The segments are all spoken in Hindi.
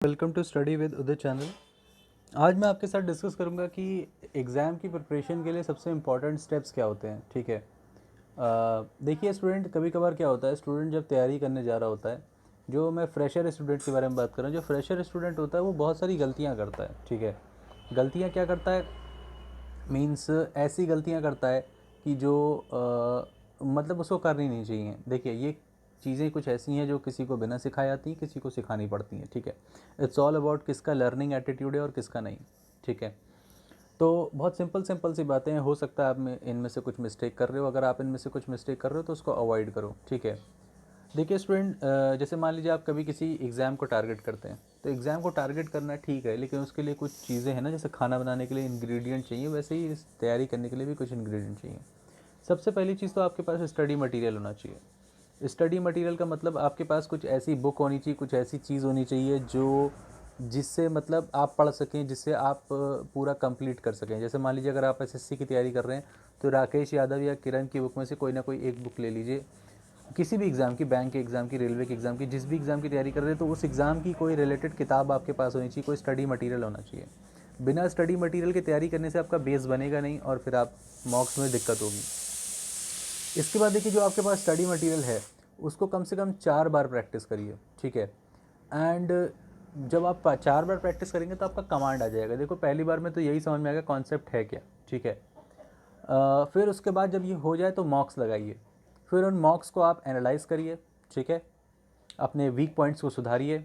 Welcome to study with Uday channel. आज मैं आपके साथ डिस्कस करूंगा कि एग्ज़ाम की प्रिपरेशन के लिए सबसे इम्पॉर्टेंट स्टेप्स क्या होते हैं। ठीक है, देखिए स्टूडेंट, कभी कभार क्या होता है, स्टूडेंट जब तैयारी करने जा रहा होता है, जो मैं फ्रेशर स्टूडेंट के बारे में बात कर रहा हूँ, जो फ्रेशर स्टूडेंट होता है वो बहुत सारी गलतियाँ करता है। ठीक है, गलतियाँ क्या करता है, मीन्स ऐसी गलतियाँ करता है कि जो मतलब उसको करनी नहीं चाहिए। देखिए, ये चीज़ें कुछ ऐसी हैं जो किसी को बिना सिखाई आती हैं, किसी को सिखानी पड़ती हैं। ठीक है, इट्स ऑल अबाउट किसका लर्निंग एटीट्यूड है और किसका नहीं। ठीक है, तो बहुत सिंपल सिंपल सी बातें हैं। हो सकता है आप में इनमें से कुछ मिस्टेक कर रहे हो। अगर आप इनमें से कुछ मिस्टेक कर रहे हो तो उसको अवॉइड करो। ठीक है, देखिए स्टूडेंट, जैसे मान लीजिए आप कभी किसी एग्ज़ाम को टारगेट करते हैं, तो एग्ज़ाम को टारगेट करना ठीक है, लेकिन उसके लिए कुछ चीज़ें हैं ना, जैसे खाना बनाने के लिए इंग्रेडिएंट चाहिए, वैसे ही इस तैयारी करने के लिए भी कुछ इंग्रेडिएंट चाहिए। सबसे पहली चीज़ तो आपके पास स्टडी मटेरियल होना चाहिए। स्टडी मटेरियल का मतलब आपके पास कुछ ऐसी बुक होनी चाहिए, कुछ ऐसी चीज़ होनी चाहिए जो जिससे मतलब आप पढ़ सकें, जिससे आप पूरा कंप्लीट कर सकें। जैसे मान लीजिए अगर आप एसएससी की तैयारी कर रहे हैं, तो राकेश यादव या किरण की बुक में से कोई ना कोई एक बुक ले लीजिए। किसी भी एग्ज़ाम की, बैंक के एग्ज़ाम की, रेलवे के एग्ज़ाम की, जिस भी एग्ज़ाम की तैयारी कर रहे हैं, तो उस एग्ज़ाम की कोई रिलेटेड किताब आपके पास होनी चाहिए, कोई स्टडी मटेरियल होना चाहिए। बिना स्टडी मटेरियल की तैयारी करने से आपका बेस बनेगा नहीं और फिर आप मॉक्स में दिक्कत होगी। इसके बाद देखिए, जो आपके पास स्टडी मटेरियल है उसको कम से कम 4 बार प्रैक्टिस करिए। ठीक है, एंड जब आप 4 बार प्रैक्टिस करेंगे तो आपका कमांड आ जाएगा। देखो, पहली बार में तो यही समझ में आएगा कॉन्सेप्ट है क्या। ठीक है, फिर उसके बाद जब ये हो जाए तो मॉक्स लगाइए। फिर उन मॉक्स को आप एनालाइज करिए। ठीक है, अपने वीक पॉइंट्स को सुधारिए।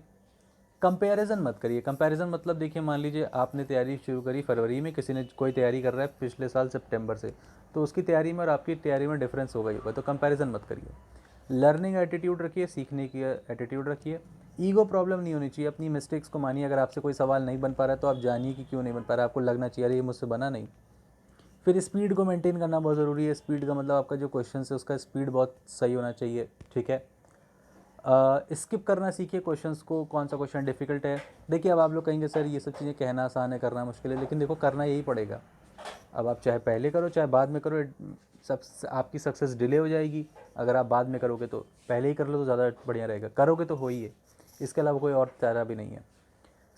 कंपैरिजन मत करिए। कंपैरिजन मतलब, देखिए मान लीजिए आपने तैयारी शुरू करी फरवरी में, किसी ने कोई तैयारी कर रहा है पिछले साल सितंबर से, तो उसकी तैयारी में और आपकी तैयारी में डिफरेंस होगा ही होगा। तो कंपैरिजन मत करिए। लर्निंग एटीट्यूड रखिए, सीखने की एटीट्यूड रखिए। ईगो प्रॉब्लम नहीं होनी चाहिए। अपनी मिस्टेक्स को मानिए। अगर आपसे कोई सवाल नहीं बन पा रहा है तो आप जानिए कि क्यों नहीं बन पा रहा है। आपको लगना चाहिए अरे ये मुझसे बना नहीं। फिर स्पीड को मेंटेन करना बहुत ज़रूरी है। स्पीड का मतलब आपका जो क्वेश्चन है उसका स्पीड बहुत सही होना चाहिए। ठीक है, स्किप करना सीखिए क्वेश्चंस को। कौन सा क्वेश्चन डिफिकल्ट है, देखिए अब आप लोग कहेंगे सर ये सब चीज़ें कहना आसान है, करना मुश्किल है, लेकिन देखो करना यही पड़ेगा। अब आप चाहे पहले करो चाहे बाद में करो, सब आपकी सक्सेस डिले हो जाएगी। अगर आप बाद में करोगे तो पहले ही कर लो तो ज़्यादा बढ़िया रहेगा। करोगे तो हो ही है, इसके अलावा कोई और चारा भी नहीं है।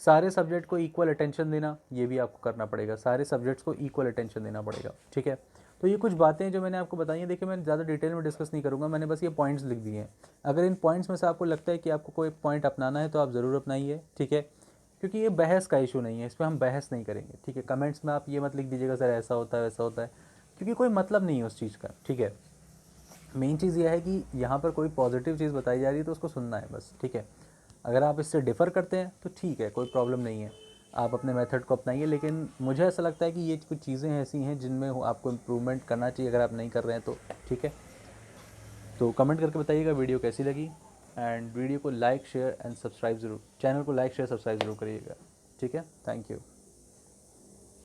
सारे सब्जेक्ट को इक्वल अटेंशन देना, ये भी आपको करना पड़ेगा। सारे सब्जेक्ट्स को इक्वल अटेंशन देना पड़ेगा। ठीक है, तो ये कुछ बातें जो मैंने आपको बताई हैं, देखिए मैं ज़्यादा डिटेल में डिस्कस नहीं करूँगा, मैंने बस ये पॉइंट्स लिख दिए हैं। अगर इन पॉइंट्स में से आपको लगता है कि आपको कोई पॉइंट अपनाना है तो आप ज़रूर अपनाइए। ठीक है, क्योंकि ये बहस का इशू नहीं है, इस पर हम बहस नहीं करेंगे। ठीक है, कमेंट्स में आप ये मत लिख दीजिएगा सर ऐसा होता है वैसा होता है, क्योंकि कोई मतलब नहीं है उस चीज़ का। ठीक है, मेन चीज़ यह है कि यहाँ पर कोई पॉजिटिव चीज़ बताई जा रही है तो उसको सुनना है बस। ठीक है, अगर आप इससे डिफ़र करते हैं तो ठीक है, कोई प्रॉब्लम नहीं है, आप अपने मेथड को अपनाइए। लेकिन मुझे ऐसा लगता है कि ये कुछ चीज़ें ऐसी हैं जिनमें आपको इम्प्रूवमेंट करना चाहिए, अगर आप नहीं कर रहे हैं तो। ठीक है, तो कमेंट करके बताइएगा वीडियो कैसी लगी, एंड वीडियो को लाइक शेयर एंड सब्सक्राइब ज़रूर, चैनल को लाइक शेयर सब्सक्राइब ज़रूर करिएगा। ठीक है, थैंक यू।